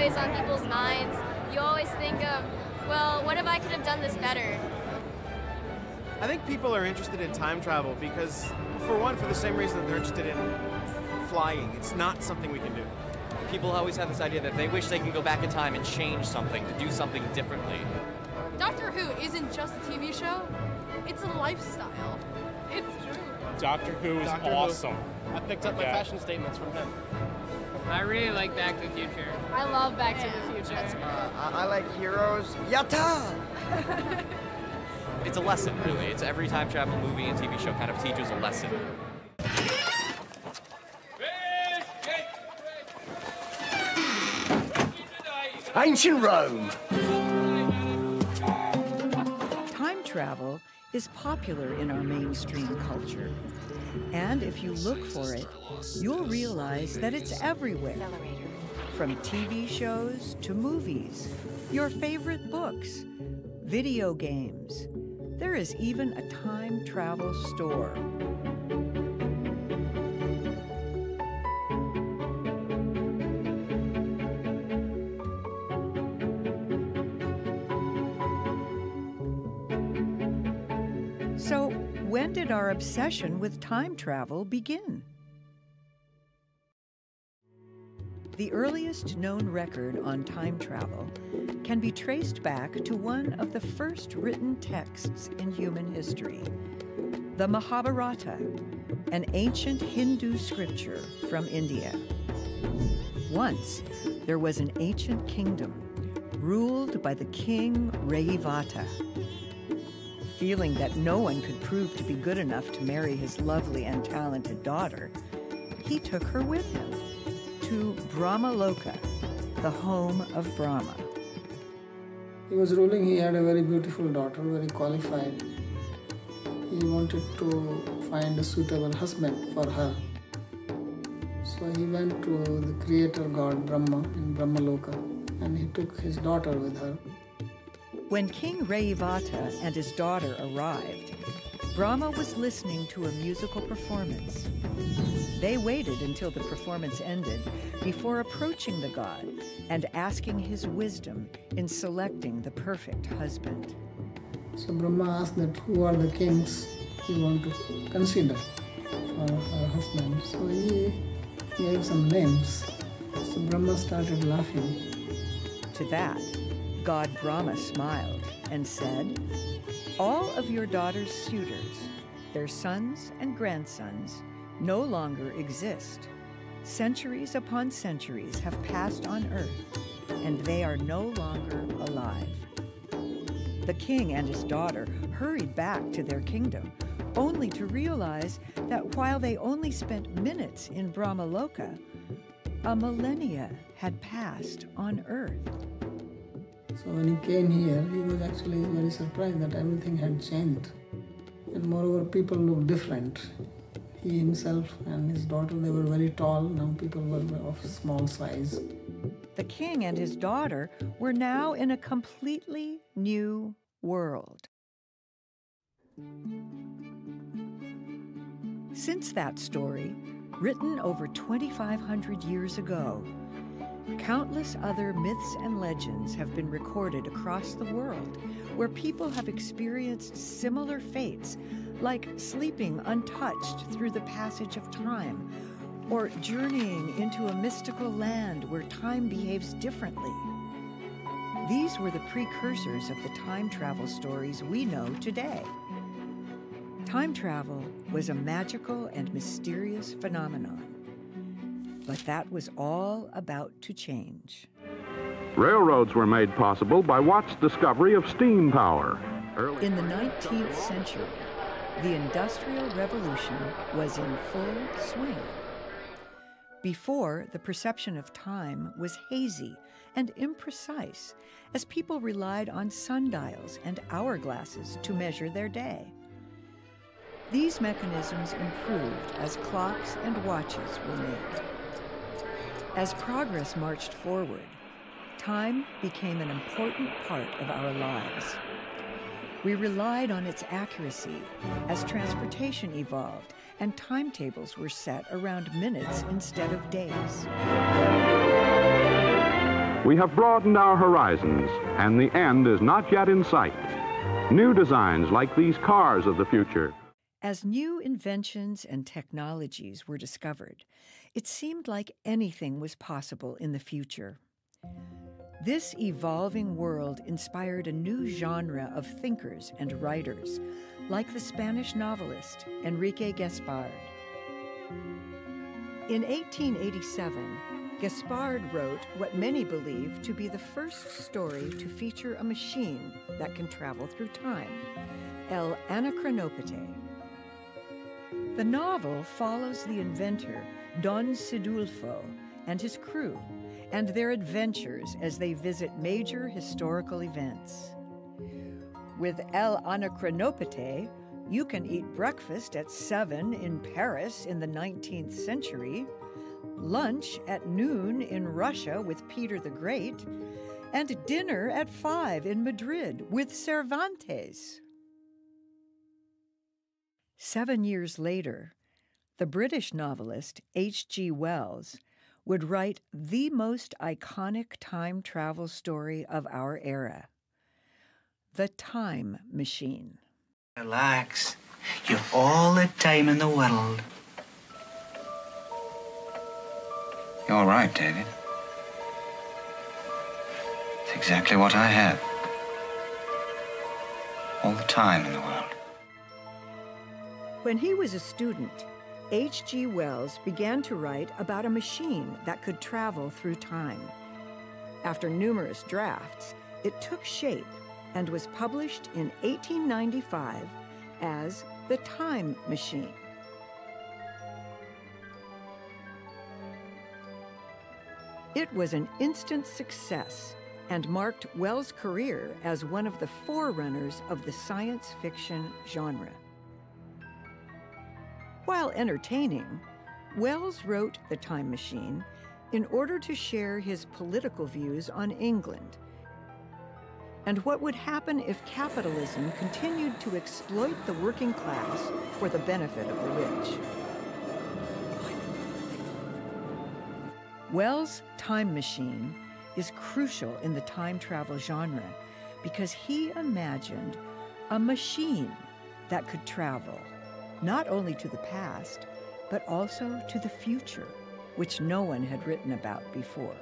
always on people's minds. You always think of, well, what if I could have done this better? I think people are interested in time travel because, for one, for the same reason that they're interested in flying. It's not something we can do. People always have this idea that they wish they can go back in time and change something, to do something differently. Doctor Who isn't just a TV show, it's a lifestyle. It's true. Doctor Who is awesome. I picked up my fashion statements from him. I really like Back to the Future. I love Back to the Future. I like Heroes. Yatta! It's a lesson, really. It's every time travel movie and TV show kind of teaches a lesson. Ancient Rome. Time travel is popular in our mainstream culture. And if you look for it, you'll realize that it's everywhere. From TV shows to movies, your favorite books, video games. There is even a time travel store. So, when did our obsession with time travel begin? The earliest known record on time travel can be traced back to one of the first written texts in human history, the Mahabharata, an ancient Hindu scripture from India. Once, there was an ancient kingdom ruled by the king Rayavata. Feeling that no one could prove to be good enough to marry his lovely and talented daughter, he took her with him to Brahmaloka, the home of Brahma. He was ruling, he had a very beautiful daughter, very qualified. He wanted to find a suitable husband for her. So he went to the creator god Brahma in Brahmaloka, and he took his daughter with her. When King Rayavata and his daughter arrived, Brahma was listening to a musical performance. They waited until the performance ended before approaching the god and asking his wisdom in selecting the perfect husband. So Brahma asked that who are the kings he want to consider for her husband. So he gave some names. So Brahma started laughing. To that, God Brahma smiled and said, "All of your daughter's suitors, their sons and grandsons, no longer exist. Centuries upon centuries have passed on earth, and they are no longer alive." The king and his daughter hurried back to their kingdom, only to realize that while they only spent minutes in Brahmaloka, a millennia had passed on earth. So when he came here, he was actually very surprised that everything had changed. And moreover, people looked different. He himself and his daughter, they were very tall. Now people were of small size. The king and his daughter were now in a completely new world. Since that story, written over 2,500 years ago, countless other myths and legends have been recorded across the world where people have experienced similar fates, like sleeping untouched through the passage of time, or journeying into a mystical land where time behaves differently. These were the precursors of the time travel stories we know today. Time travel was a magical and mysterious phenomenon. But that was all about to change. Railroads were made possible by Watt's discovery of steam power. In the 19th century, the Industrial Revolution was in full swing. Before, the perception of time was hazy and imprecise, as people relied on sundials and hourglasses to measure their day. These mechanisms improved as clocks and watches were made. As progress marched forward, time became an important part of our lives. We relied on its accuracy as transportation evolved and timetables were set around minutes instead of days. We have broadened our horizons, and the end is not yet in sight. New designs like these cars of the future. As new inventions and technologies were discovered, it seemed like anything was possible in the future. This evolving world inspired a new genre of thinkers and writers, like the Spanish novelist Enrique Gaspard. In 1887, Gaspard wrote what many believe to be the first story to feature a machine that can travel through time, El Anacronópete. The novel follows the inventor Don Sidulfo and his crew and their adventures as they visit major historical events. With El Anacronópete, you can eat breakfast at 7 in Paris in the 19th century, lunch at noon in Russia with Peter the Great, and dinner at 5 in Madrid with Cervantes. 7 years later, the British novelist H.G. Wells would write the most iconic time travel story of our era, The Time Machine. Relax. You've all the time in the world. You're right, David. It's exactly what I have. All the time in the world. When he was a student, H.G. Wells began to write about a machine that could travel through time. After numerous drafts, it took shape and was published in 1895 as The Time Machine. It was an instant success and marked Wells' career as one of the forerunners of the science fiction genre. While entertaining, Wells wrote The Time Machine in order to share his political views on England and what would happen if capitalism continued to exploit the working class for the benefit of the rich. Wells' Time Machine is crucial in the time travel genre because he imagined a machine that could travel not only to the past, but also to the future, which no one had written about before.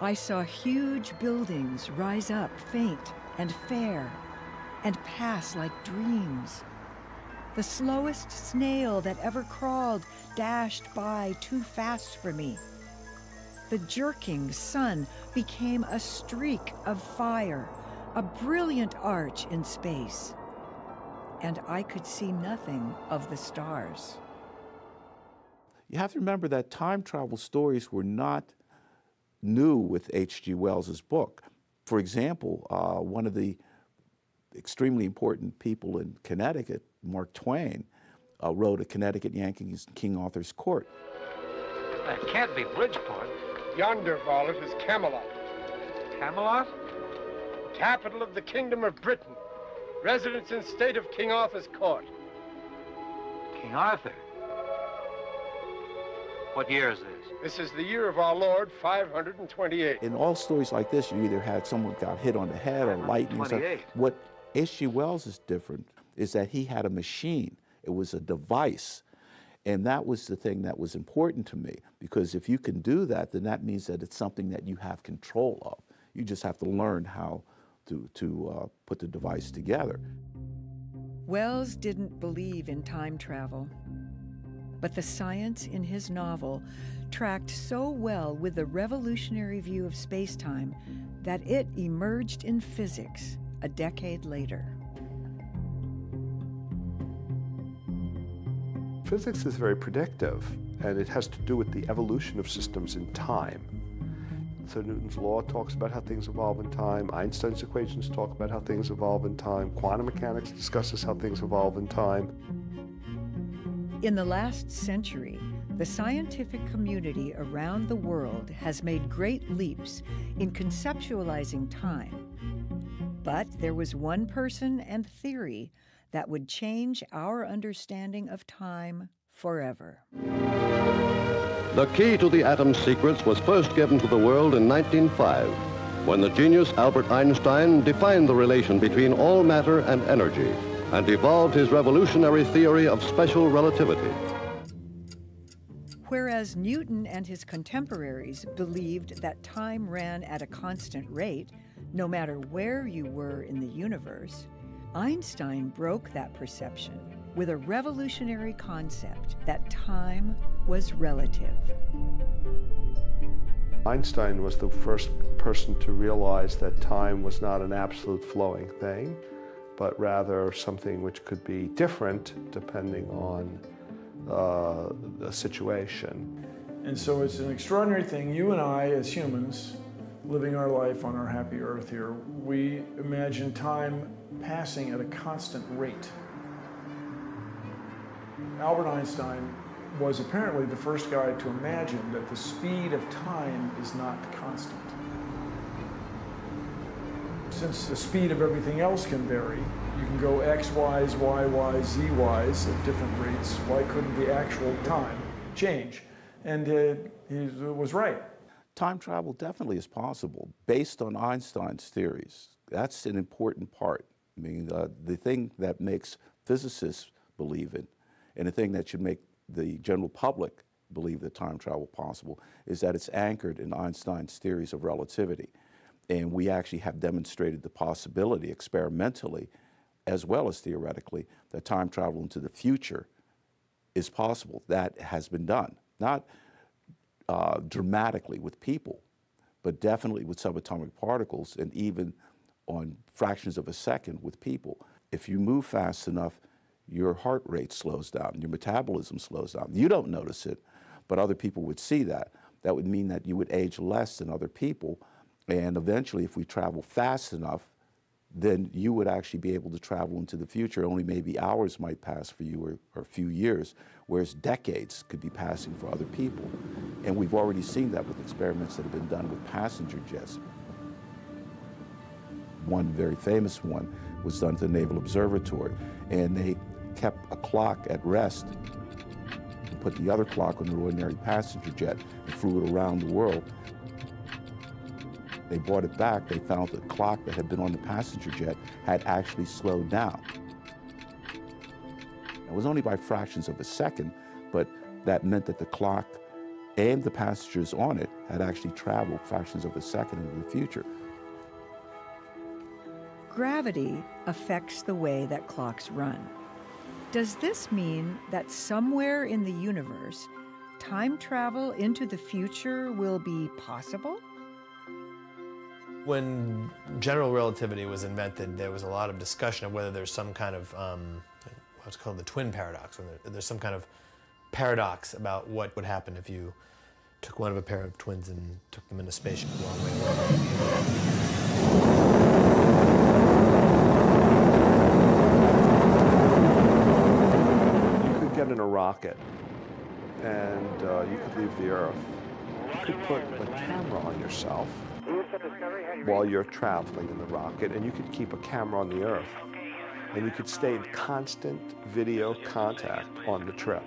I saw huge buildings rise up faint and fair and pass like dreams. The slowest snail that ever crawled dashed by too fast for me. The jerking sun became a streak of fire, a brilliant arch in space. And I could see nothing of the stars. You have to remember that time travel stories were not new with H.G. Wells' book. For example, one of the extremely important people in Connecticut, Mark Twain, wrote A Connecticut Yankee's King Arthur's Court. That can't be Bridgeport. Yonder, Varlet, is Camelot. Camelot? Capital of the Kingdom of Britain. Residence and state of King Arthur's court. King Arthur? What year is this? This is the year of our Lord, 528. In all stories like this, you either had someone got hit on the head or lightning. What H.G. Wells is different is that he had a machine. It was a device. And that was the thing that was important to me, because if you can do that, then that means that it's something that you have control of. You just have to learn how to put the device together. Wells didn't believe in time travel, but the science in his novel tracked so well with the revolutionary view of space-time that it emerged in physics a decade later. Physics is very predictive, and it has to do with the evolution of systems in time. So Newton's law talks about how things evolve in time. Einstein's equations talk about how things evolve in time. Quantum mechanics discusses how things evolve in time. In the last century, the scientific community around the world has made great leaps in conceptualizing time. But there was one person and theory that would change our understanding of time forever. The key to the atom's secrets was first given to the world in 1905, when the genius Albert Einstein defined the relation between all matter and energy and evolved his revolutionary theory of special relativity. Whereas Newton and his contemporaries believed that time ran at a constant rate, no matter where you were in the universe, Einstein broke that perception with a revolutionary concept that time was relative. Einstein was the first person to realize that time was not an absolute flowing thing, but rather something which could be different depending on the situation. And so it's an extraordinary thing. You and I, as humans, living our life on our happy earth here, we imagine time passing at a constant rate. Albert Einstein was apparently the first guy to imagine that the speed of time is not constant. Since the speed of everything else can vary, you can go X, Y's, Y, Y's, Z, Y's at different rates. Why couldn't the actual time change? And he was right. Time travel definitely is possible based on Einstein's theories. That's an important part. I mean, the thing that makes physicists believe it, and the thing that should make the general public believe that time travel is possible, is that it's anchored in Einstein's theories of relativity. And we actually have demonstrated the possibility experimentally, as well as theoretically, that time travel into the future is possible. That has been done. Not dramatically with people, but definitely with subatomic particles, and even on fractions of a second with people. If you move fast enough, your heart rate slows down, your metabolism slows down. You don't notice it, but other people would see that. That would mean that you would age less than other people, and eventually, if we travel fast enough, then you would actually be able to travel into the future. Only maybe hours might pass for you, or a few years, whereas decades could be passing for other people. And we've already seen that with experiments that have been done with passenger jets. One very famous one was done at the Naval Observatory, and they kept a clock at rest and put the other clock on the ordinary passenger jet and flew it around the world. They brought it back, they found the clock that had been on the passenger jet had actually slowed down. It was only by fractions of a second, but that meant that the clock and the passengers on it had actually traveled fractions of a second into the future. Gravity affects the way that clocks run. Does this mean that somewhere in the universe, time travel into the future will be possible? When general relativity was invented, there was a lot of discussion of whether there's some kind of what's called the twin paradox, when there's some kind of paradox about what would happen if you took one of a pair of twins and took them into space a long way away. You could get in a rocket and you could leave the Earth. You could put a camera on yourself while you're traveling in the rocket, and you could keep a camera on the Earth, and you could stay in constant video contact on the trip.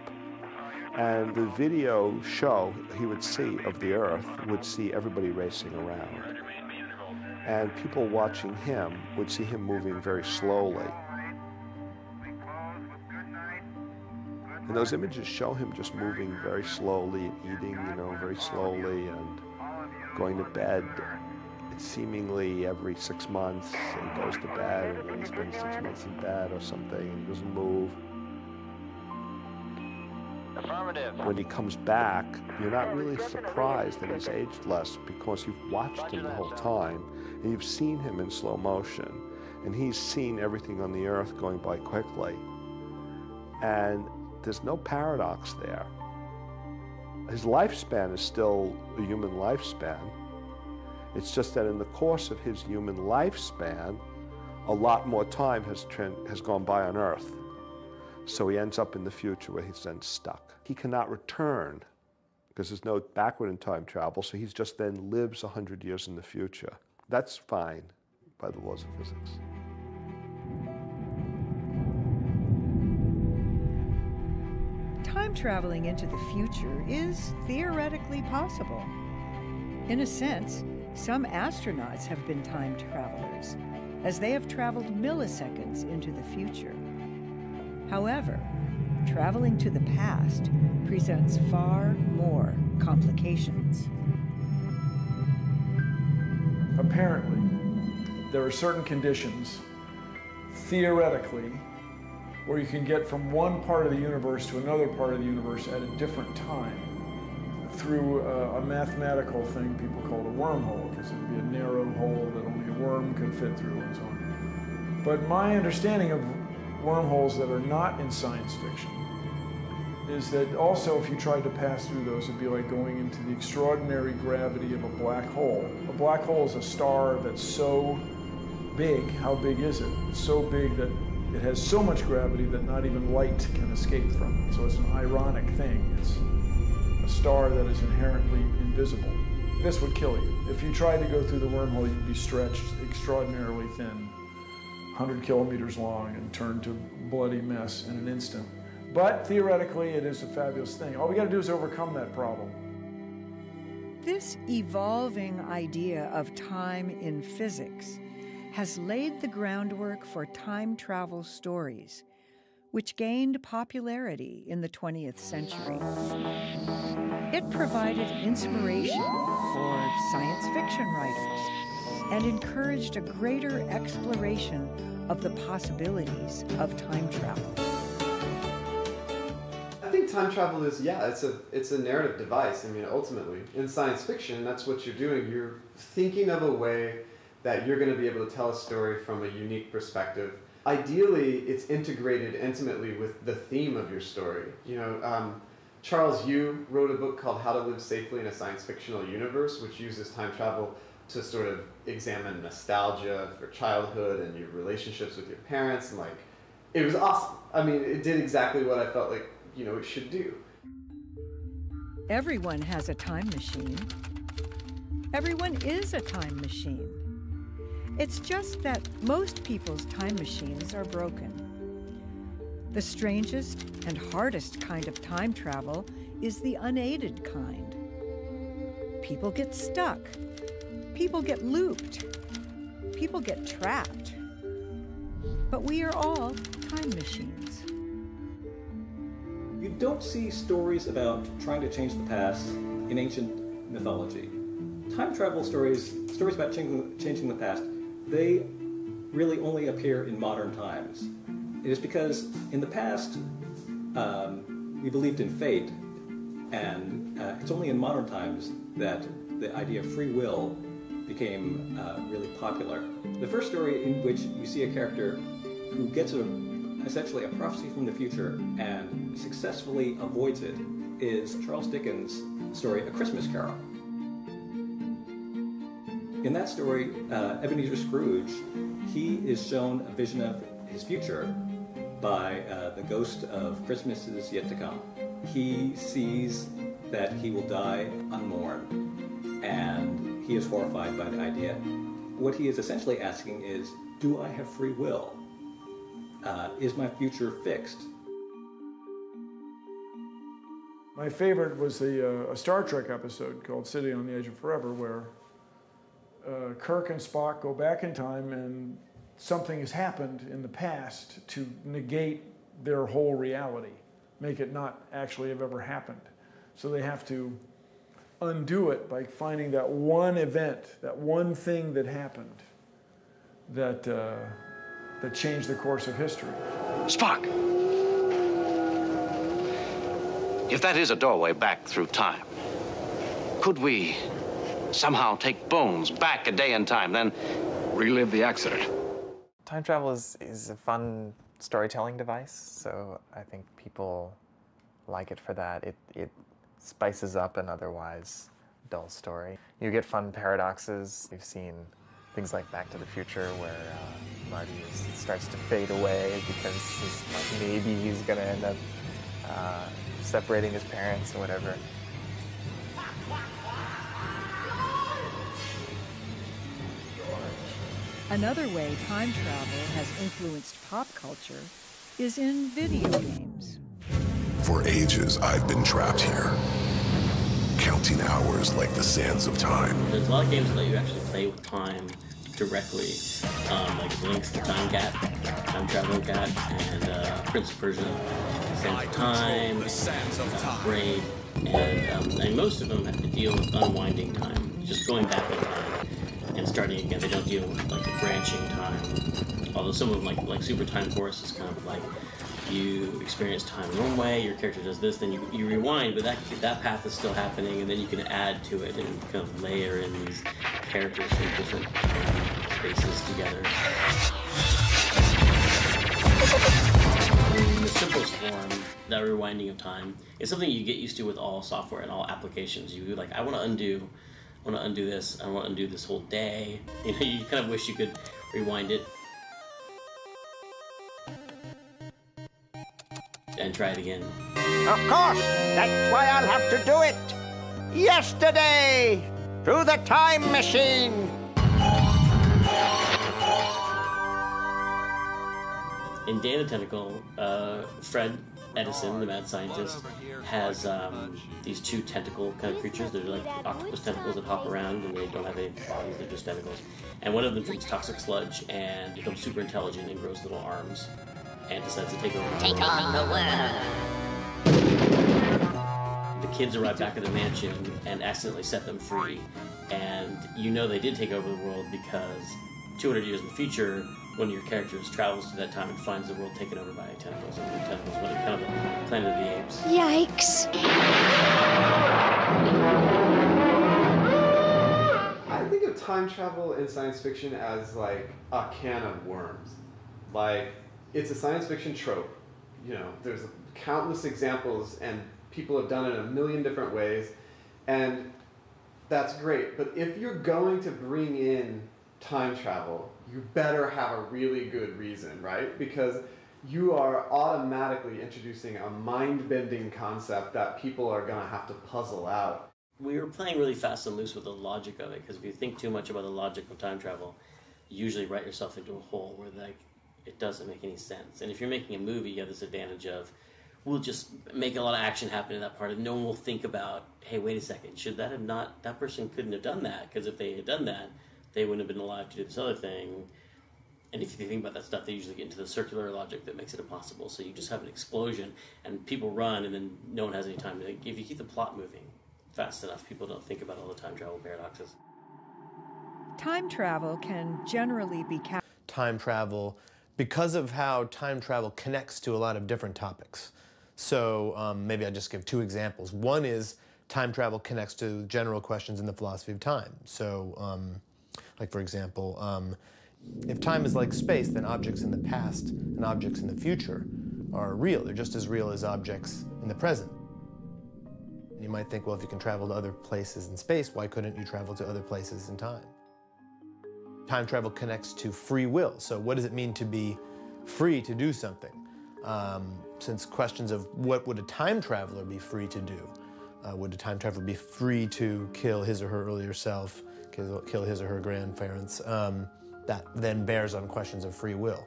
And the video show he would see of the Earth would see everybody racing around. And people watching him would see him moving very slowly. And those images show him just moving very slowly and eating, very slowly, and going to bed seemingly every 6 months. He goes to bed, and then he spends 6 months in bed or something, and he doesn't move. Affirmative. When he comes back, you're not really surprised that he's aged less, because you've watched him the whole time, and you've seen him in slow motion, and he's seen everything on the Earth going by quickly. And there's no paradox there. His lifespan is still a human lifespan. It's just that in the course of his human lifespan, a lot more time has gone by on Earth. So he ends up in the future where he's then stuck. He cannot return because there's no backward in time travel, so he's just then lives 100 years in the future. That's fine by the laws of physics. Time traveling into the future is theoretically possible. In a sense, some astronauts have been time travelers, as they have traveled milliseconds into the future. However, traveling to the past presents far more complications. Apparently, there are certain conditions, theoretically, where you can get from one part of the universe to another part of the universe at a different time through a mathematical thing people call a wormhole, because it would be a narrow hole that only a worm could fit through and so on. But my understanding of wormholes that are not in science fiction is that also if you tried to pass through those, it'd be like going into the extraordinary gravity of a black hole. A black hole is a star that's so big. How big is it? It's so big that it has so much gravity that not even light can escape from it. So it's an ironic thing. It's a star that is inherently invisible. This would kill you. If you tried to go through the wormhole, you'd be stretched extraordinarily thin, 100 kilometers long, and turned to a bloody mess in an instant. But theoretically, it is a fabulous thing. All we got to do is overcome that problem. This evolving idea of time in physics has laid the groundwork for time travel stories, which gained popularity in the 20th century. It provided inspiration for science fiction writers and encouraged a greater exploration of the possibilities of time travel. I think time travel is, it's a narrative device. I mean, ultimately, in science fiction, that's what you're doing. You're thinking of a way that you're going to be able to tell a story from a unique perspective. Ideally, it's integrated intimately with the theme of your story. You know, Charles Yu wrote a book called How to Live Safely in a Science Fictional Universe, which uses time travel to sort of examine nostalgia for childhood and your relationships with your parents, and like, it was awesome. I mean, it did exactly what I felt like, you know, it should do. Everyone has a time machine. Everyone is a time machine. It's just that most people's time machines are broken. The strangest and hardest kind of time travel is the unaided kind. People get stuck. People get looped. People get trapped. But we are all time machines. You don't see stories about trying to change the past in ancient mythology. Time travel stories about changing the past, they really only appear in modern times. It is because in the past, we believed in fate, and it's only in modern times that the idea of free will became really popular. The first story in which you see a character who gets essentially a prophecy from the future and successfully avoids it is Charles Dickens' story, A Christmas Carol. In that story, Ebenezer Scrooge, he is shown a vision of his future by the ghost of Christmases yet to come. He sees that he will die unmourned, and he is horrified by the idea. What he is essentially asking is, do I have free will? Is my future fixed? My favorite was a Star Trek episode called City on the Edge of Forever, where Kirk and Spock go back in time and something has happened in the past to negate their whole reality, make it not actually have ever happened. So they have to undo it by finding that one event, that one thing that happened that, that changed the course of history. Spock! If that is a doorway back through time, could we somehow take Bones back a day in time, then relive the accident? Time travel is a fun storytelling device, so I think people like it for that. It spices up an otherwise dull story. You get fun paradoxes. We've seen things like Back to the Future where Marty starts to fade away because maybe he's going to end up separating his parents or whatever. Another way time travel has influenced pop culture is in video games. For ages, I've been trapped here, counting hours like the sands of time. There's a lot of games that let you actually play with time directly, like Link's the Time Cat, Time Traveling Cat, and Prince of Persia, Sands of Time, Braid, and most of them have to deal with unwinding time, just going back in time and starting again. They don't deal with like the branching time, although some of them, like Super Time Force, is kind of like you experience time one way, your character does this, then you rewind, but that path is still happening, and then you can add to it and kind of layer in these characters from different spaces together. In the simplest form, that rewinding of time is something you get used to with all software and all applications. You like, I want to undo this, I want to undo this whole day. You know, you kind of wish you could rewind it and try it again. Of course, that's why I'll have to do it. Yesterday, through the time machine. In Day of the Tentacle, Fred Edison, the mad scientist, has these two tentacle kind of creatures. They're like octopus tentacles that hop around, and they don't have any bodies, they're just tentacles. And one of them drinks toxic sludge and becomes super intelligent and grows little arms and decides to take over. Take on the world. The kids arrive back at the mansion and accidentally set them free. And you know they did take over the world because 200 years in the future, one of your characters travels to that time and finds the world taken over by tentacles. And the tentacles went kind of the Planet of the Apes. Yikes. I think of time travel in science fiction as like a can of worms. Like, it's a science fiction trope. You know, there's countless examples and people have done it in a million different ways, and that's great. But if you're going to bring in time travel, you better have a really good reason, right? Because you are automatically introducing a mind-bending concept that people are going to have to puzzle out. We were playing really fast and loose with the logic of it, because if you think too much about the logic of time travel, you usually write yourself into a hole where like it doesn't make any sense. And if you're making a movie, you have this advantage of, we'll just make a lot of action happen in that part, and no one will think about, hey, wait a second, should that have not, that person couldn't have done that, because if they had done that, they wouldn't have been alive to do this other thing. And if you think about that stuff, they usually get into the circular logic that makes it impossible. So you just have an explosion, and people run, and then no one has any time to, if you keep the plot moving fast enough, people don't think about all the time travel paradoxes. Time travel can generally be time travel, because of how time travel connects to a lot of different topics. So maybe I'll just give two examples. One is time travel connects to general questions in the philosophy of time. So like for example, if time is like space, then objects in the past and objects in the future are real. They're just as real as objects in the present. You might think, well, if you can travel to other places in space, why couldn't you travel to other places in time? Time travel connects to free will. So what does it mean to be free to do something? Since questions of what would a time traveler be free to do? Would a time traveler be free to kill his or her earlier self, kill his or her grandparents? That then bears on questions of free will.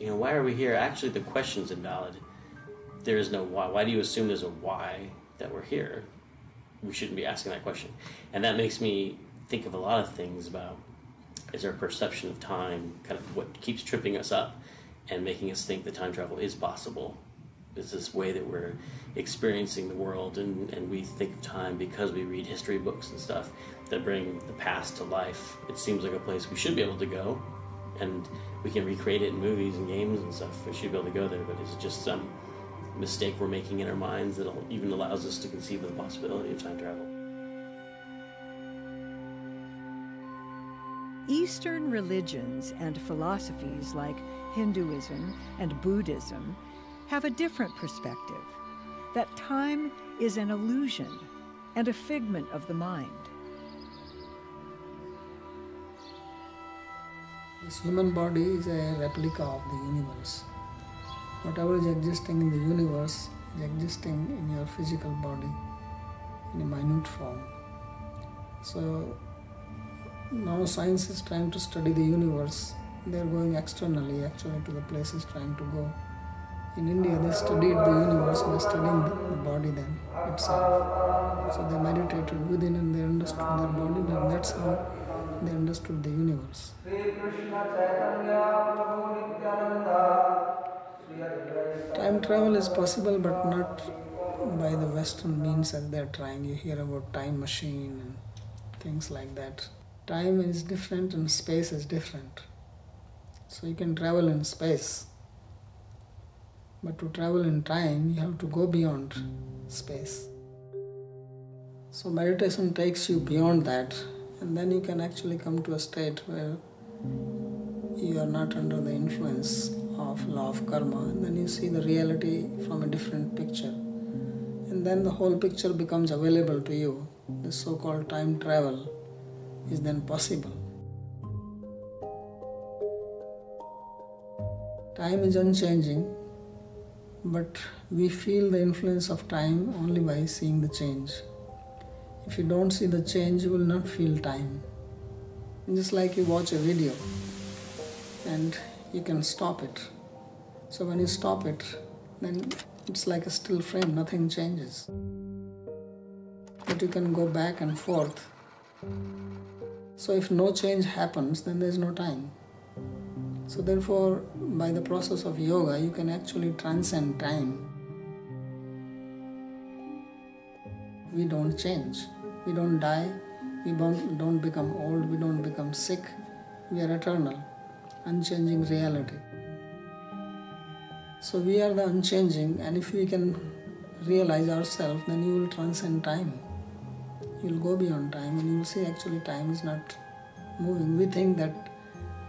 You know, why are we here? Actually, the question's invalid. There is no why. Why do you assume there's a why that we're here? We shouldn't be asking that question. And that makes me think of a lot of things about, is our perception of time kind of what keeps tripping us up and making us think that time travel is possible? It's this way that we're experiencing the world, and we think of time because we read history books and stuff that bring the past to life. It seems like a place we should be able to go, and we can recreate it in movies and games and stuff. We should be able to go there, but is it just some mistake we're making in our minds that even allows us to conceive of the possibility of time travel? Eastern religions and philosophies like Hinduism and Buddhism have a different perspective, that time is an illusion and a figment of the mind. This human body is a replica of the universe. Whatever is existing in the universe is existing in your physical body in a minute form. So now science is trying to study the universe. They're going externally actually to the places trying to go. In India, they studied the universe by studying the body then itself. So they meditated within and they understood their body, and that's how they understood the universe. Time travel is possible, but not by the Western means as they're trying. You hear about time machine and things like that. Time is different and space is different. So you can travel in space. But to travel in time, you have to go beyond space. So meditation takes you beyond that, and then you can actually come to a state where you are not under the influence of law of karma, and then you see the reality from a different picture. And then the whole picture becomes available to you. The so-called time travel is then possible. Time is unchanging, but we feel the influence of time only by seeing the change. If you don't see the change, you will not feel time. And just like you watch a video and you can stop it. So when you stop it, then it's like a still frame, nothing changes. But you can go back and forth. So if no change happens, then there's no time. So therefore, by the process of yoga, you can actually transcend time. We don't change. We don't die. We don't become old. We don't become sick. We are eternal, unchanging reality. So we are the unchanging, and if we can realize ourselves, then you will transcend time. You will go beyond time, and you will see actually time is not moving. We think that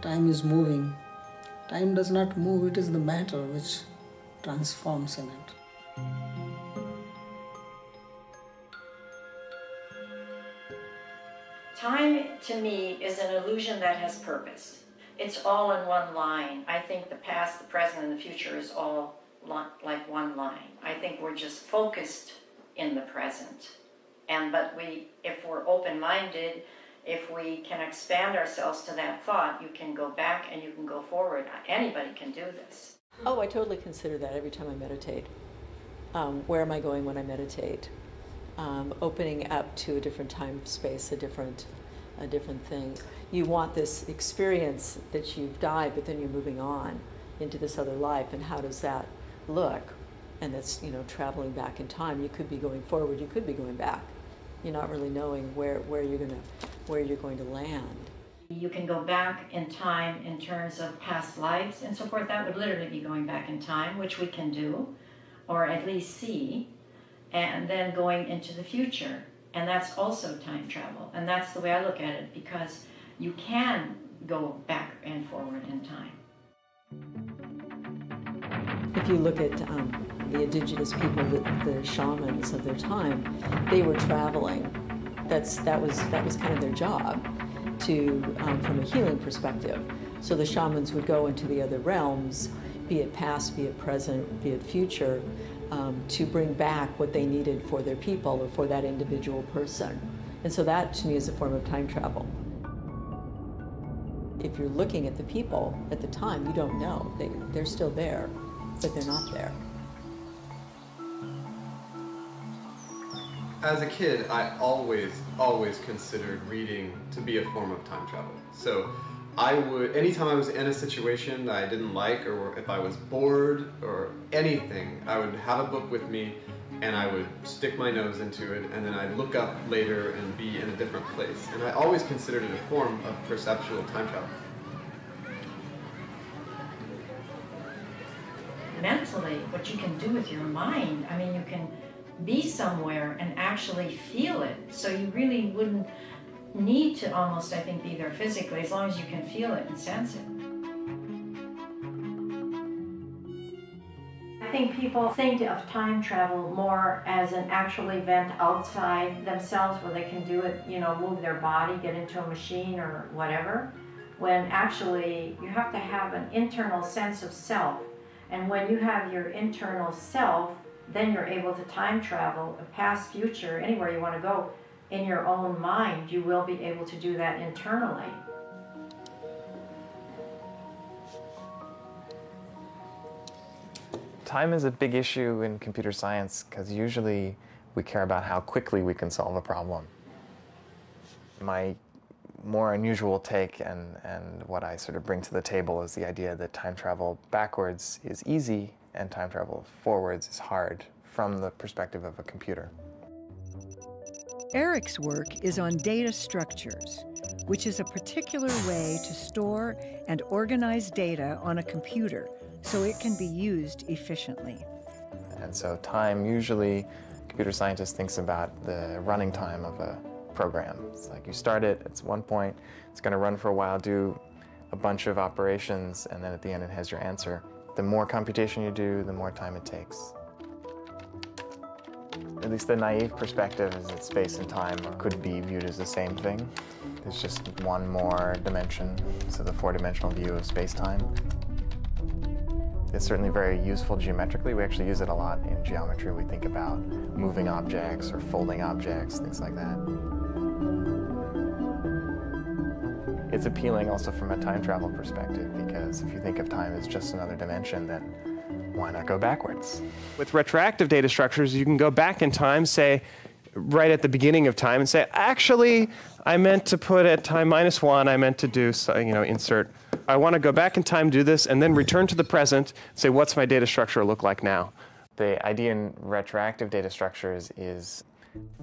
time is moving. Time does not move, it is the matter which transforms in it. Time, to me, is an illusion that has purpose. It's all in one line. I think the past, the present, and the future is all like one line. I think we're just focused in the present. But if we're open-minded, if we can expand ourselves to that thought, you can go back and you can go forward. Anybody can do this. Oh, I totally consider that every time I meditate. Where am I going when I meditate? Opening up to a different time space, a different thing. You want this experience that you've died, but then you're moving on into this other life, and how does that look? And that's, traveling back in time. You could be going forward, you could be going back. You're not really knowing where you're going to land. You can go back in time in terms of past lives and so forth. That would literally be going back in time, which we can do, or at least see, and then going into the future. And that's also time travel. And that's the way I look at it, because you can go back and forward in time. If you look at the indigenous people, the shamans of their time, they were traveling. That was kind of their job, from a healing perspective. So the shamans would go into the other realms, be it past, be it present, be it future, to bring back what they needed for their people or for that individual person. And so that, to me, is a form of time travel. If you're looking at the people at the time, you don't know. They're still there, but they're not there. As a kid, I always considered reading to be a form of time travel. So anytime I was in a situation that I didn't like, or if I was bored or anything, I would have a book with me and I would stick my nose into it, and then I'd look up later and be in a different place. And I always considered it a form of perceptual time travel. Mentally, what you can do with your mind, I mean, you can be somewhere and actually feel it. So you really wouldn't need to almost, I think, be there physically, as long as you can feel it and sense it. I think people think of time travel more as an actual event outside themselves, where they can do it, move their body, get into a machine or whatever, when actually you have to have an internal sense of self. And when you have your internal self, then you're able to time travel, past, future, anywhere you want to go. In your own mind, you will be able to do that internally. Time is a big issue in computer science because usually we care about how quickly we can solve a problem. My more unusual take and what I sort of bring to the table is the idea that time travel backwards is easy and time travel forwards is hard from the perspective of a computer. Eric's work is on data structures, which is a particular way to store and organize data on a computer so it can be used efficiently. And so time, usually, computer scientist thinks about the running time of a program. It's like you start it, it's one point, it's going to run for a while, do a bunch of operations, and then at the end it has your answer. The more computation you do, the more time it takes. At least the naive perspective is that space and time could be viewed as the same thing. There's just one more dimension, so the four-dimensional view of space-time. It's certainly very useful geometrically. We actually use it a lot in geometry. We think about moving objects or folding objects, things like that. It's appealing also from a time travel perspective because if you think of time as just another dimension, then why not go backwards? With retroactive data structures, you can go back in time, say, right at the beginning of time, and say, actually, I meant to put at time -1, I meant to do, insert. I want to go back in time, do this, and then return to the present, say, what's my data structure look like now? The idea in retroactive data structures is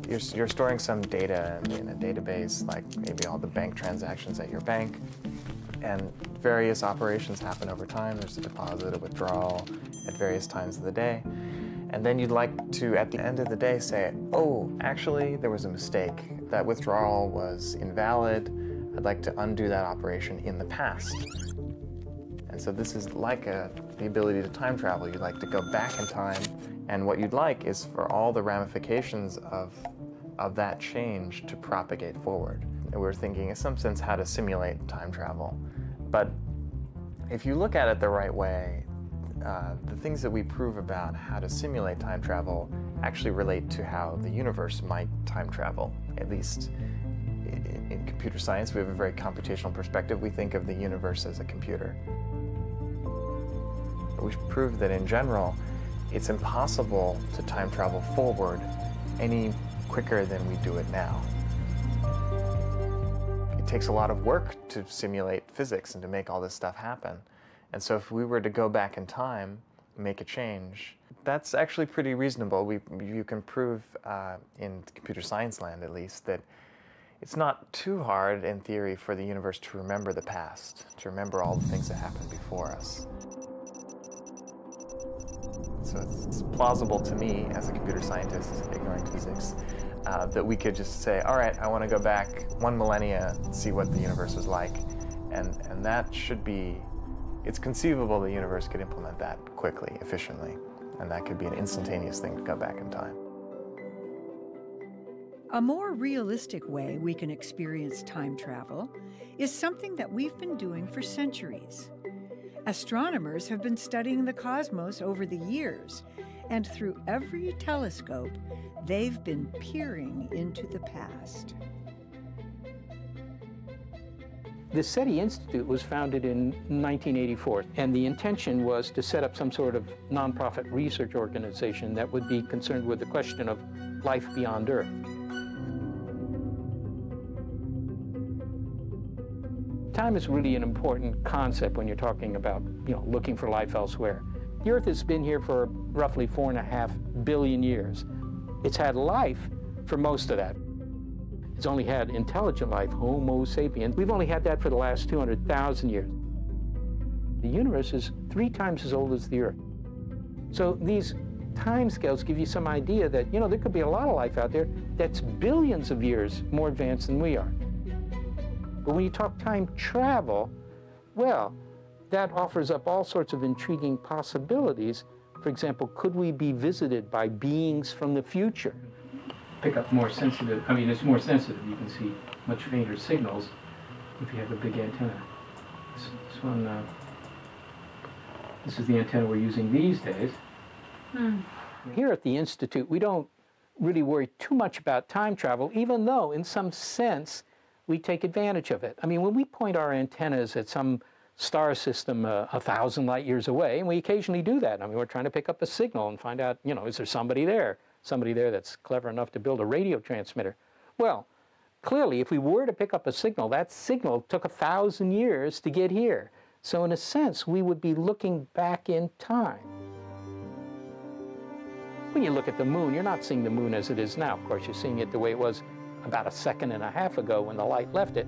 you're storing some data in a database, like maybe all the bank transactions at your bank, and various operations happen over time. There's a deposit, a withdrawal at various times of the day. And then you'd like to, at the end of the day, say, oh, actually, there was a mistake. That withdrawal was invalid. I'd like to undo that operation in the past. And so this is like the ability to time travel. You'd like to go back in time, and what you'd like is for all the ramifications of that change to propagate forward. And we're thinking, in some sense, how to simulate time travel. But if you look at it the right way, the things that we prove about how to simulate time travel actually relate to how the universe might time travel. At least in computer science, we have a very computational perspective. We think of the universe as a computer. We've proved that in general, it's impossible to time travel forward any quicker than we do it now. It takes a lot of work to simulate physics and to make all this stuff happen. And so if we were to go back in time, make a change, that's actually pretty reasonable. You can prove in computer science land, at least, that it's not too hard in theory for the universe to remember the past, to remember all the things that happened before us. So it's plausible to me, as a computer scientist, ignoring physics, that we could just say, all right, I want to go back 1 millennia and see what the universe was like. And that should be, it's conceivable the universe could implement that quickly, efficiently. And that could be an instantaneous thing to go back in time. A more realistic way we can experience time travel is something that we've been doing for centuries. Astronomers have been studying the cosmos over the years, and through every telescope, they've been peering into the past. The SETI Institute was founded in 1984, and the intention was to set up some sort of nonprofit research organization that would be concerned with the question of life beyond Earth. Time is really an important concept when you're talking about, looking for life elsewhere. The Earth has been here for roughly 4.5 billion years. It's had life for most of that. It's only had intelligent life, Homo sapiens. We've only had that for the last 200,000 years. The universe is 3 times as old as the Earth. So these time scales give you some idea that, there could be a lot of life out there that's billions of years more advanced than we are. But when you talk time travel, well, that offers up all sorts of intriguing possibilities. For example, could we be visited by beings from the future? Pick up more sensitive, it's more sensitive. You can see much fainter signals if you have a big antenna. This one, this is the antenna we're using these days. Here at the Institute, we don't really worry too much about time travel, even though, in some sense, we take advantage of it. When we point our antennas at some star system 1,000 light years away, and we occasionally do that. I mean, we're trying to pick up a signal and find out, is there somebody there that's clever enough to build a radio transmitter? Well, clearly, if we were to pick up a signal, that signal took 1,000 years to get here. So in a sense, we would be looking back in time. When you look at the moon, you're not seeing the moon as it is now. Of course, you're seeing it the way it was about 1.5 seconds ago when the light left it.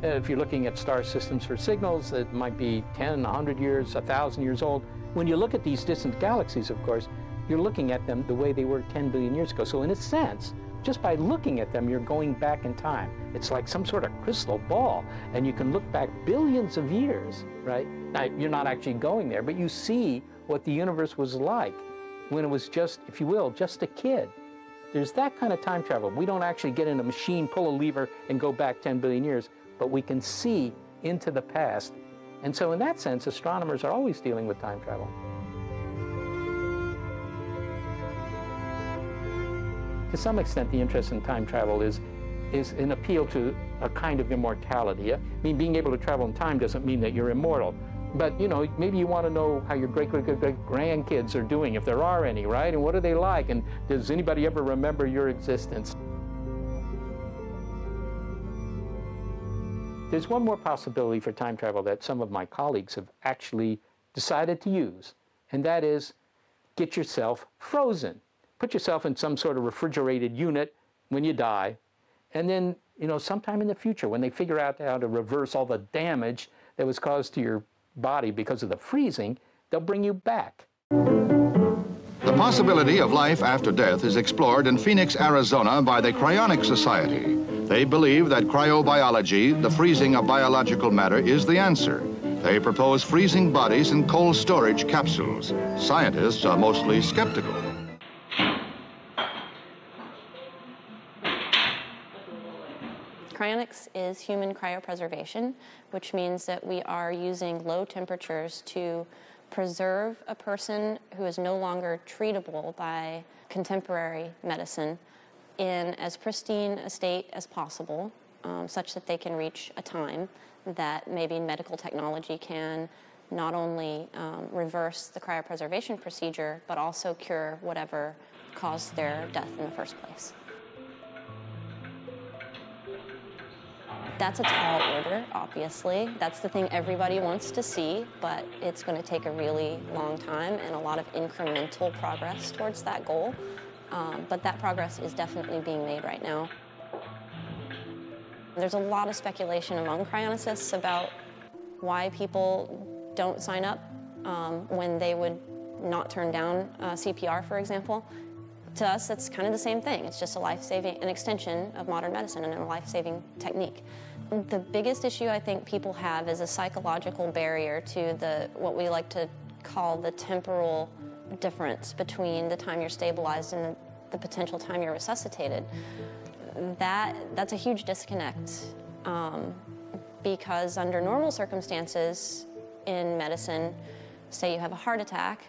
If you're looking at star systems for signals, it might be 10, 100 years, 1,000 years old. When you look at these distant galaxies, of course, you're looking at them the way they were 10 billion years ago. So in a sense, just by looking at them, you're going back in time. It's like some sort of crystal ball, and you can look back billions of years, right? Now, you're not actually going there, but you see what the universe was like when it was just, if you will, just a kid. There's that kind of time travel. We don't actually get in a machine, pull a lever, and go back 10 billion years, but we can see into the past. And so in that sense, astronomers are always dealing with time travel. To some extent, the interest in time travel is an appeal to a kind of immortality. I mean, being able to travel in time doesn't mean that you're immortal. But, maybe you want to know how your great-great-great-grandkids are doing, if there are any, right? And what are they like? And does anybody ever remember your existence? There's one more possibility for time travel that some of my colleagues have actually decided to use, and that is get yourself frozen. Put yourself in some sort of refrigerated unit when you die, and then, sometime in the future, when they figure out how to reverse all the damage that was caused to your body because of the freezing, they'll bring you back. The possibility of life after death is explored in Phoenix, Arizona by the Cryonics Society. They believe that cryobiology, the freezing of biological matter, is the answer. They propose freezing bodies in cold storage capsules. Scientists are mostly skeptical. Cryonics is human cryopreservation, which means that we are using low temperatures to preserve a person who is no longer treatable by contemporary medicine in as pristine a state as possible, such that they can reach a time that maybe medical technology can not only reverse the cryopreservation procedure, but also cure whatever caused their death in the first place. That's a tall order, obviously. That's the thing everybody wants to see, but it's going to take a really long time and a lot of incremental progress towards that goal. But that progress is definitely being made right now. There's a lot of speculation among cryonicists about why people don't sign up when they would not turn down CPR, for example. To us, it's kind of the same thing. It's just an extension of modern medicine and a life-saving technique. The biggest issue I think people have is a psychological barrier to what we like to call the temporal difference between the time you're stabilized and the potential time you're resuscitated. That's a huge disconnect because under normal circumstances in medicine, say you have a heart attack,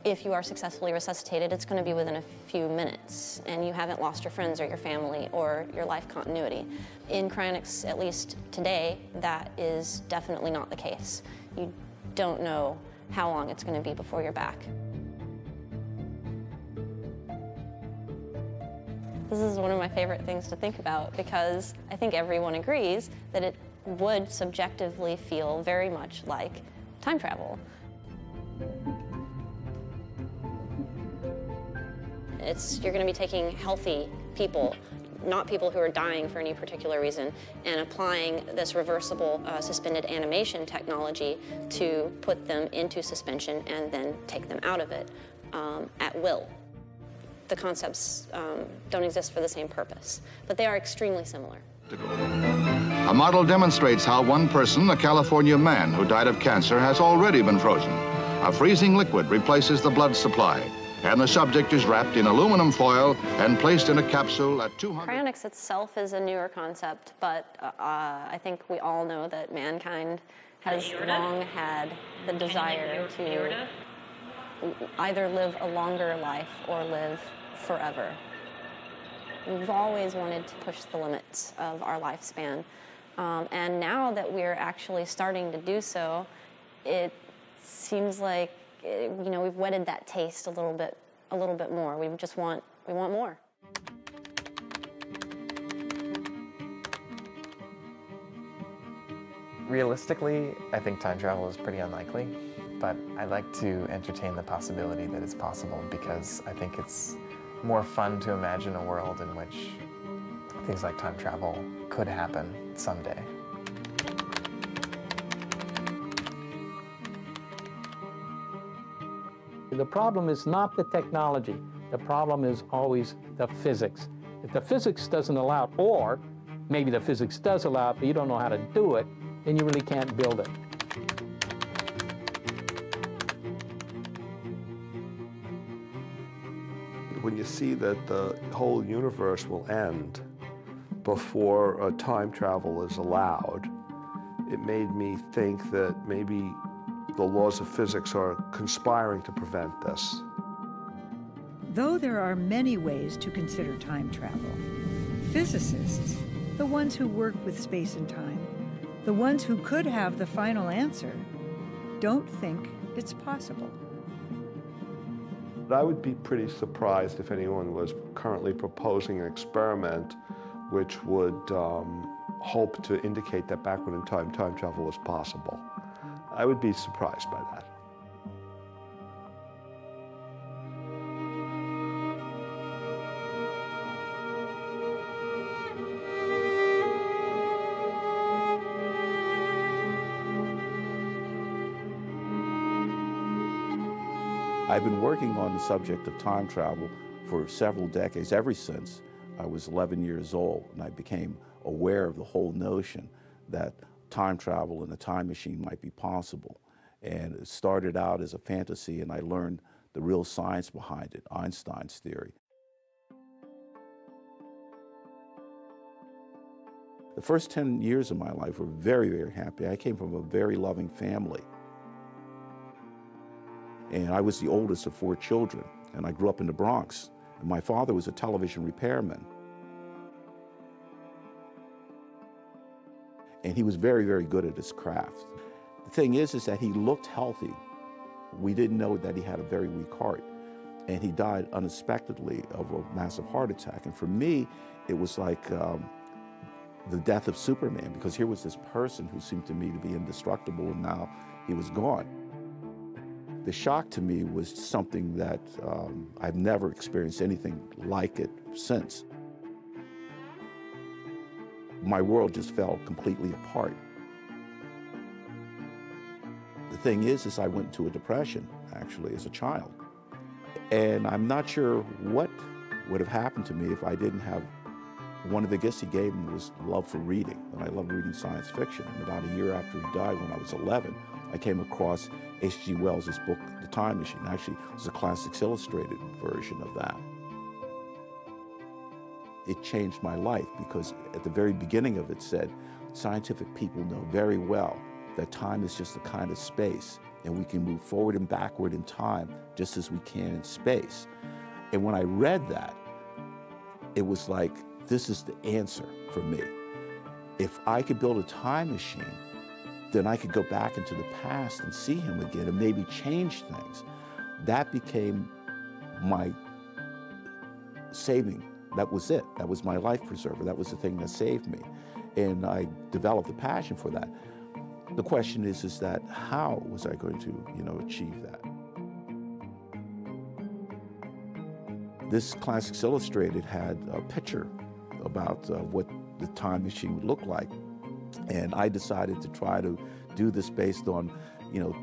if you are successfully resuscitated, it's going to be within a few minutes, and you haven't lost your friends or your family or your life continuity. In cryonics, at least today, that is definitely not the case. You don't know how long it's going to be before you're back. This is one of my favorite things to think about because I think everyone agrees that it would subjectively feel very much like time travel. You're going to be taking healthy people, not people who are dying for any particular reason, and applying this reversible suspended animation technology to put them into suspension and then take them out of it at will. The concepts don't exist for the same purpose, but they are extremely similar. A model demonstrates how one person, a California man who died of cancer, has already been frozen. A freezing liquid replaces the blood supply, and the subject is wrapped in aluminum foil and placed in a capsule at 200... Cryonics itself is a newer concept, but I think we all know that mankind has long had the desire to either live a longer life or live forever. We've always wanted to push the limits of our lifespan And now that we're actually starting to do so, it seems like we've whetted that taste a little bit more. We want more. Realistically, I think time travel is pretty unlikely, but I like to entertain the possibility that it's possible because I think it's more fun to imagine a world in which things like time travel could happen someday. The problem is not the technology. The problem is always the physics. If the physics doesn't allow it, or maybe the physics does allow it, but you don't know how to do it, then you really can't build it. When you see that the whole universe will end before time travel is allowed, it made me think that maybe the laws of physics are conspiring to prevent this. Though there are many ways to consider time travel, physicists, the ones who work with space and time, the ones who could have the final answer, don't think it's possible. I would be pretty surprised if anyone was currently proposing an experiment which would hope to indicate that backward in time travel was possible. I would be surprised by that. I've been working on the subject of time travel for several decades, ever since I was 11 years old, and I became aware of the whole notion that time travel in a time machine might be possible. And it started out as a fantasy, and I learned the real science behind it, Einstein's theory. The first 10 years of my life were very, very happy. I came from a very loving family. And I was the oldest of 4 children, and I grew up in the Bronx. And my father was a television repairman. And he was very, very good at his craft. The thing is that he looked healthy. We didn't know that he had a very weak heart. And he died unexpectedly of a massive heart attack. And for me, it was like the death of Superman, because here was this person who seemed to me to be indestructible, and now he was gone. The shock to me was something that I've never experienced anything like it since. My world just fell completely apart. The thing is I went into a depression, actually, as a child. And I'm not sure what would have happened to me if I didn't have one of the gifts he gave me was love for reading. And I love reading science fiction. And about a year after he died, when I was 11, I came across H.G. Wells' book, The Time Machine. Actually, it was a Classics Illustrated version of that. It changed my life because at the very beginning of it said, scientific people know very well that time is just a kind of space, and we can move forward and backward in time just as we can in space. And when I read that, it was like, this is the answer for me. If I could build a time machine, then I could go back into the past and see him again and maybe change things. That became my saving. That was it. That was my life preserver. That was the thing that saved me. And I developed a passion for that. The question is that how was I going to, achieve that? This Classics Illustrated had a picture about what the time machine would look like. And I decided to try to do this based on,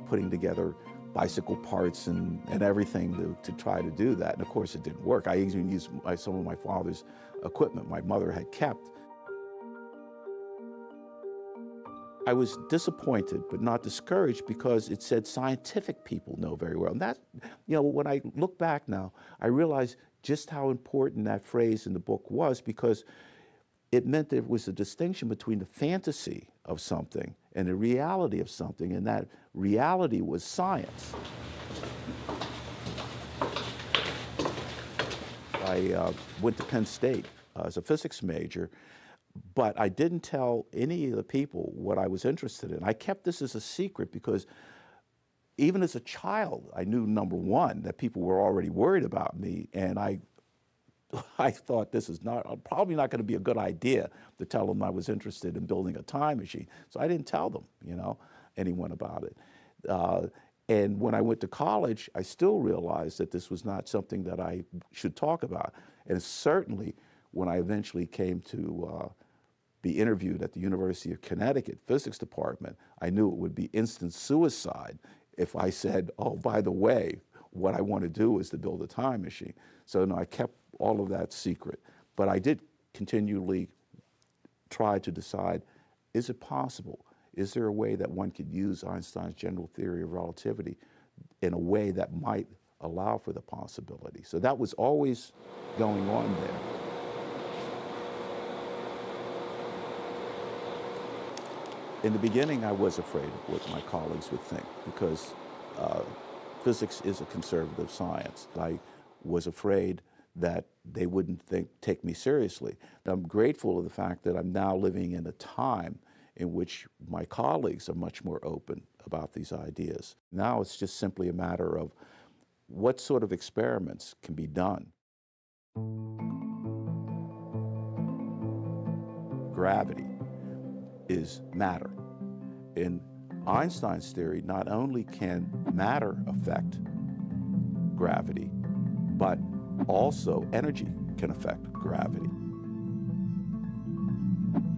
putting together bicycle parts and everything to try to do that. And of course it didn't work. I even used some of my father's equipment my mother had kept. I was disappointed but not discouraged because it said scientific people know very well. And that, when I look back now, I realize just how important that phrase in the book was, because it meant there was a distinction between the fantasy of something and the reality of something, and that reality was science. I went to Penn State as a physics major, But I didn't tell any of the people what I was interested in. I kept this as a secret because even as a child, I knew, number one, that people were already worried about me, and I thought this is probably not going to be a good idea to tell them I was interested in building a time machine. So I didn't tell them, anyone about it. And when I went to college, I still realized that this was not something that I should talk about. And certainly, when I eventually came to be interviewed at the University of Connecticut physics department, I knew it would be instant suicide if I said, oh, by the way, what I want to do is to build a time machine. So no, I kept all of that secret. But I did continually try to decide, is it possible? Is there a way that one could use Einstein's general theory of relativity in a way that might allow for the possibility? So that was always going on there. In the beginning, I was afraid of what my colleagues would think because physics is a conservative science. I was afraid that they wouldn't take me seriously. I'm grateful of the fact that I'm now living in a time in which my colleagues are much more open about these ideas. Now it's just simply a matter of what sort of experiments can be done. Gravity is matter. In Einstein's theory, not only can matter affect gravity, but also energy can affect gravity.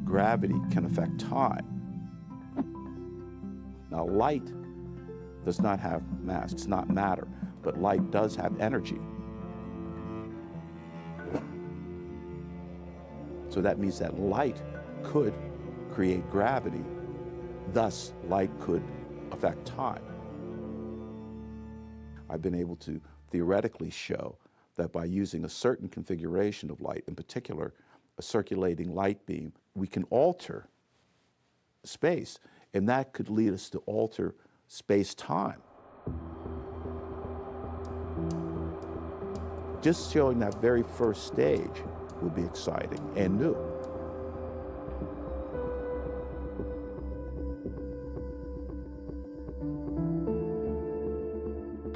Gravity can affect time. Now, light does not have mass, it's not matter, but light does have energy. So that means that light could create gravity, thus light could affect time. I've been able to theoretically show that by using a certain configuration of light, in particular a circulating light beam, we can alter space, and that could lead us to alter space-time. Just showing that very first stage would be exciting and new.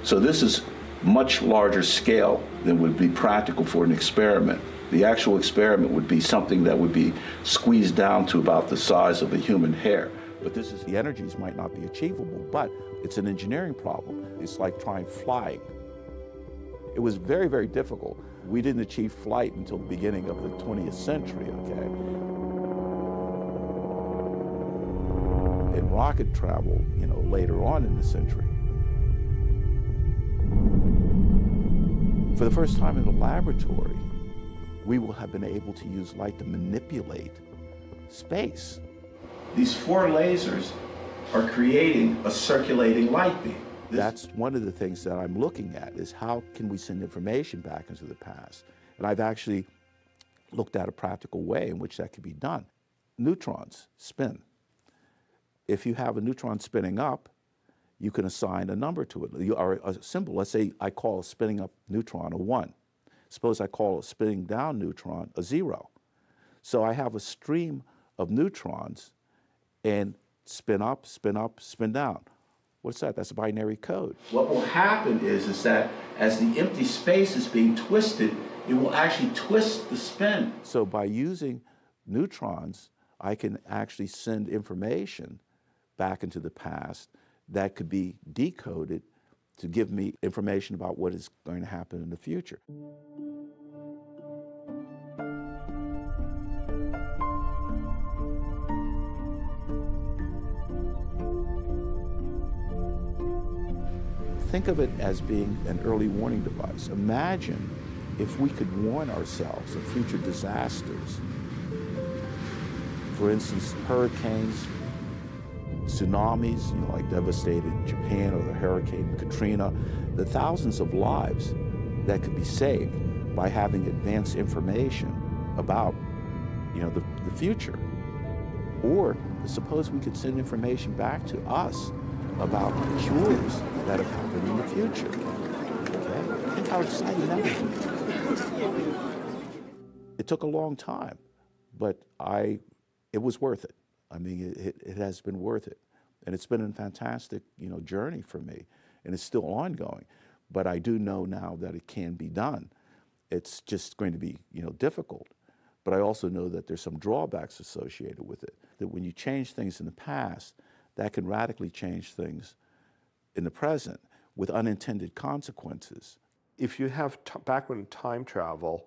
So this is much larger scale than would be practical for an experiment. The actual experiment would be something that would be squeezed down to about the size of a human hair. But the energies might not be achievable, but it's an engineering problem. It's like trying flying. It was very, very difficult. We didn't achieve flight until the beginning of the 20th century, okay? And rocket travel, later on in the century. For the first time in the laboratory, we will have been able to use light to manipulate space. These 4 lasers are creating a circulating light beam. That's one of the things that I'm looking at, is how can we send information back into the past? And I've actually looked at a practical way in which that could be done. Neutrons spin. If you have a neutron spinning up, you can assign a number to it, or a symbol. Let's say I call a spinning up neutron a 1. Suppose I call a spinning down neutron a 0. So I have a stream of neutrons and spin up, spin down. What's that? That's a binary code. What will happen is that as the empty space is being twisted, it will actually twist the spin. So by using neutrons, I can actually send information back into the past that could be decoded to give me information about what is going to happen in the future. Think of it as being an early warning device. Imagine if we could warn ourselves of future disasters. For instance, hurricanes, tsunamis, like devastated Japan, or the Hurricane Katrina, the thousands of lives that could be saved by having advanced information about, the future. Or suppose we could send information back to us about cures that have happened in the future. Okay? Think how exciting that would be. It took a long time, but it was worth it. I mean, it has been worth it. And it's been a fantastic, journey for me, and it's still ongoing. But I do know now that it can be done. It's just going to be, difficult. But I also know that there's some drawbacks associated with it, that when you change things in the past, that can radically change things in the present with unintended consequences. If you have backward in time travel,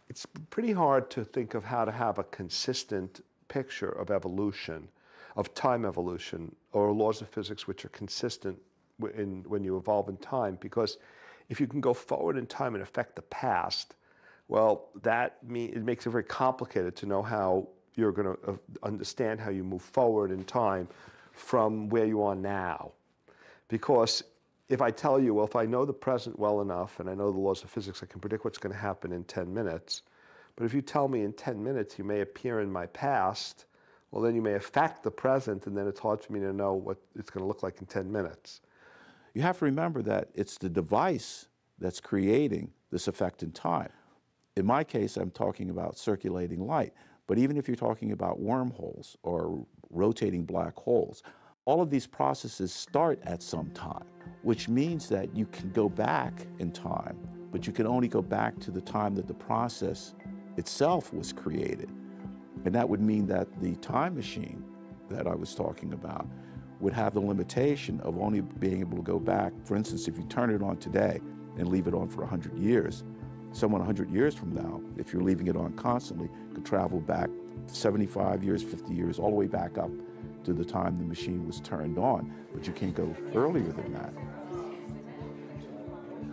it's pretty hard to think of how to have a consistent picture of evolution, of time evolution, or laws of physics which are consistent when you evolve in time, because if you can go forward in time and affect the past, well, it makes it very complicated to know how you're going to understand how you move forward in time from where you are now. Because if I tell you, well, if I know the present well enough and I know the laws of physics, I can predict what's going to happen in 10 minutes. But if you tell me in 10 minutes you may appear in my past, well, then you may affect the present, and then it's hard for me to know what it's going to look like in 10 minutes. You have to remember that it's the device that's creating this effect in time. In my case, I'm talking about circulating light. But even if you're talking about wormholes or rotating black holes, all of these processes start at some time, which means that you can go back in time, but you can only go back to the time that the process itself was created. And that would mean that the time machine that I was talking about would have the limitation of only being able to go back. For instance, if you turn it on today and leave it on for 100 years, someone 100 years from now, if you're leaving it on constantly, could travel back 75 years, 50 years, all the way back up to the time the machine was turned on, but you can't go earlier than that.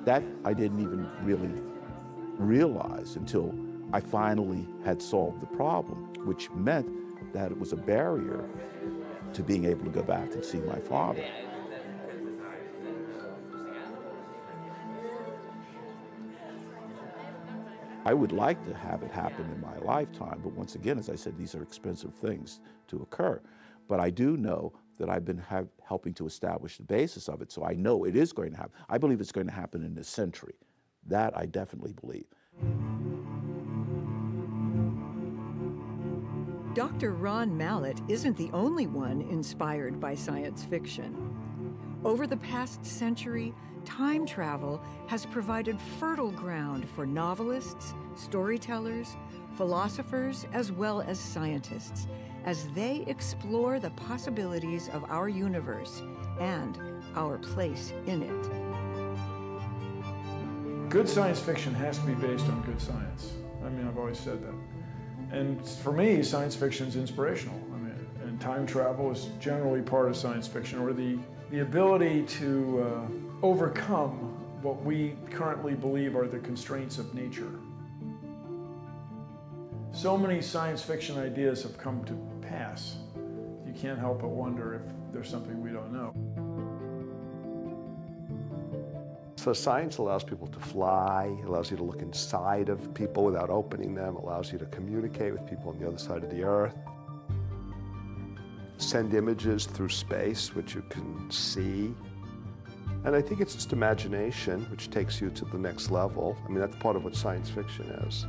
That I didn't even really realize until I finally had solved the problem, which meant that it was a barrier to being able to go back and see my father. I would like to have it happen in my lifetime, but once again, as I said, these are expensive things to occur. But I do know that I've been helping to establish the basis of it, so I know it is going to happen. I believe it's going to happen in this century. That I definitely believe. Dr. Ron Mallett isn't the only one inspired by science fiction. Over the past century, time travel has provided fertile ground for novelists, storytellers, philosophers, as well as scientists, as they explore the possibilities of our universe and our place in it. Good science fiction has to be based on good science. I mean, I've always said that. And for me, science fiction is inspirational. I mean, and time travel is generally part of science fiction, or the ability to overcome what we currently believe are the constraints of nature. So many science fiction ideas have come to pass. You can't help but wonder if there's something we don't know. So science allows people to fly, allows you to look inside of people without opening them, allows you to communicate with people on the other side of the earth, send images through space, which you can see. And I think it's just imagination, which takes you to the next level. I mean, that's part of what science fiction is.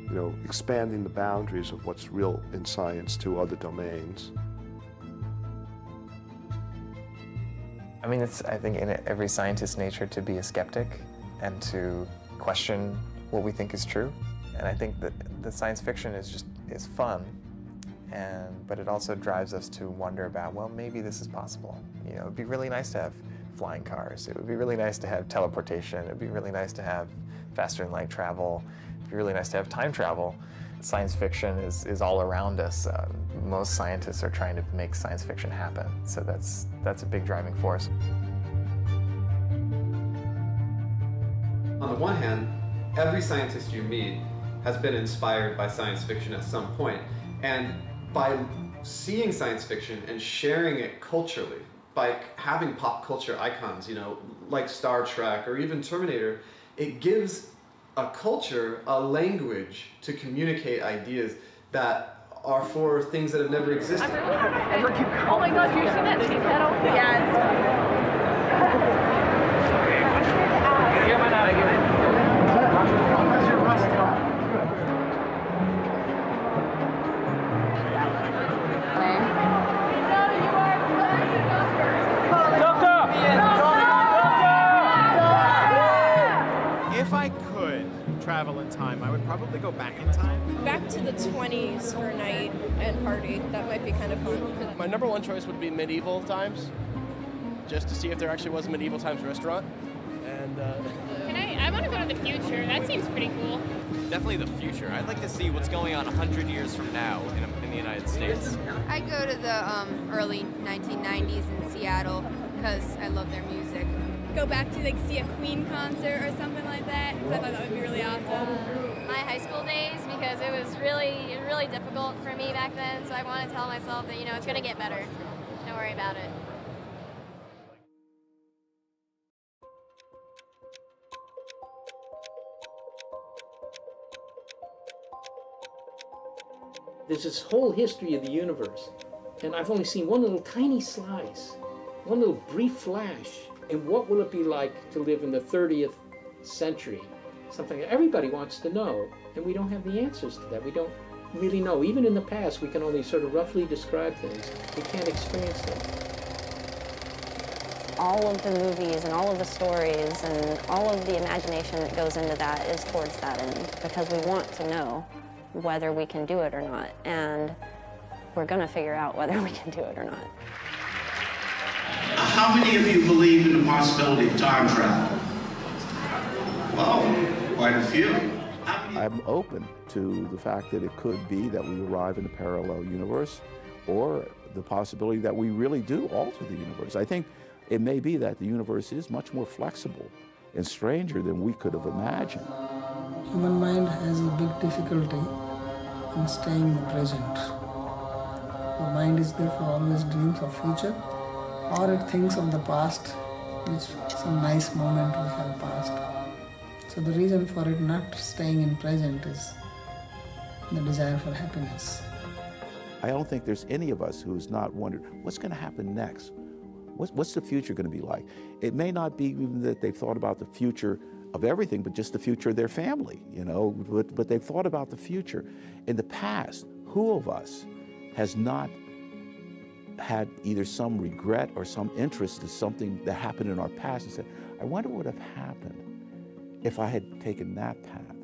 You know, expanding the boundaries of what's real in science to other domains. I mean, it's, I think, in every scientist's nature to be a skeptic and to question what we think is true. And I think that the science fiction is fun, but it also drives us to wonder about, well, maybe this is possible. You know, it'd be really nice to have flying cars. It would be really nice to have teleportation. It'd be really nice to have faster than light travel. It'd be really nice to have time travel. Science fiction is all around us. Most scientists are trying to make science fiction happen, so that's a big driving force. On the one hand, every scientist you meet has been inspired by science fiction at some point, and by seeing science fiction and sharing it culturally, by having pop culture icons, you know, like Star Trek or even Terminator, it gives a culture, a language to communicate ideas that are for things that have never existed. Oh my God, you see that cheese pedal? Yeah. if they go back in time? Back to the 20s for a night and party. That might be kind of fun. My number one choice would be medieval times, just to see if there actually was a medieval times restaurant. And I want to go to the future. That seems pretty cool. Definitely the future. I'd like to see what's going on 100 years from now in the United States. I go to the early 1990s in Seattle because I love their music. Go back to like see a Queen concert or something like that, because I thought that would be really awesome. My high school days, because it was really difficult for me back then, so I want to tell myself that, you know, it's going to get better. Don't worry about it. There's this whole history of the universe, and I've only seen one little tiny slice, one little brief flash. And what will it be like to live in the 30th century? Something that everybody wants to know, and we don't have the answers to that. We don't really know. Even in the past, we can only sort of roughly describe things. We can't experience them. All of the movies and all of the stories and all of the imagination that goes into that is towards that end, because we want to know whether we can do it or not, and we're going to figure out whether we can do it or not. How many of you believe in the possibility of time travel? Well, quite a few. I'm open to the fact that it could be that we arrive in a parallel universe, or the possibility that we really do alter the universe. I think it may be that the universe is much more flexible and stranger than we could have imagined. Human mind has a big difficulty in staying in the present. The mind is therefore always dreams of future, or it thinks of the past, which some nice moment we have passed. So the reason for it not staying in present is the desire for happiness. I don't think there's any of us who's not wondered, what's going to happen next? What's the future going to be like? It may not be even that they've thought about the future of everything, but just the future of their family, you know, but they've thought about the future. In the past, who of us has not had either some regret or some interest in something that happened in our past and said, I wonder what would have happened if I had taken that path?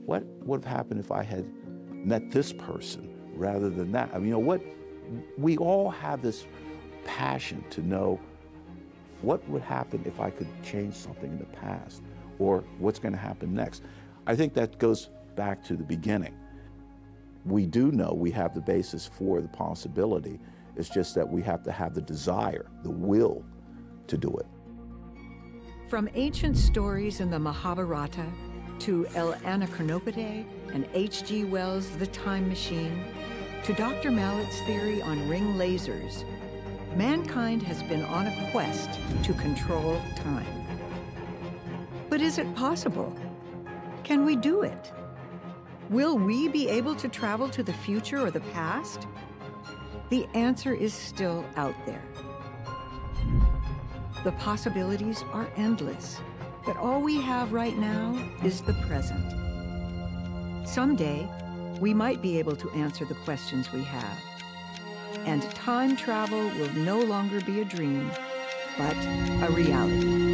What would have happened if I had met this person rather than that? I mean, you know what? We all have this passion to know what would happen if I could change something in the past, or what's going to happen next. I think that goes back to the beginning. We do know we have the basis for the possibility. It's just that we have to have the desire, the will to do it. From ancient stories in the Mahabharata to El Anacornopede and H.G. Wells' The Time Machine, to Dr. Mallett's theory on ring lasers, mankind has been on a quest to control time. But is it possible? Can we do it? Will we be able to travel to the future or the past? The answer is still out there. The possibilities are endless, but all we have right now is the present. Someday, we might be able to answer the questions we have. And time travel will no longer be a dream, but a reality.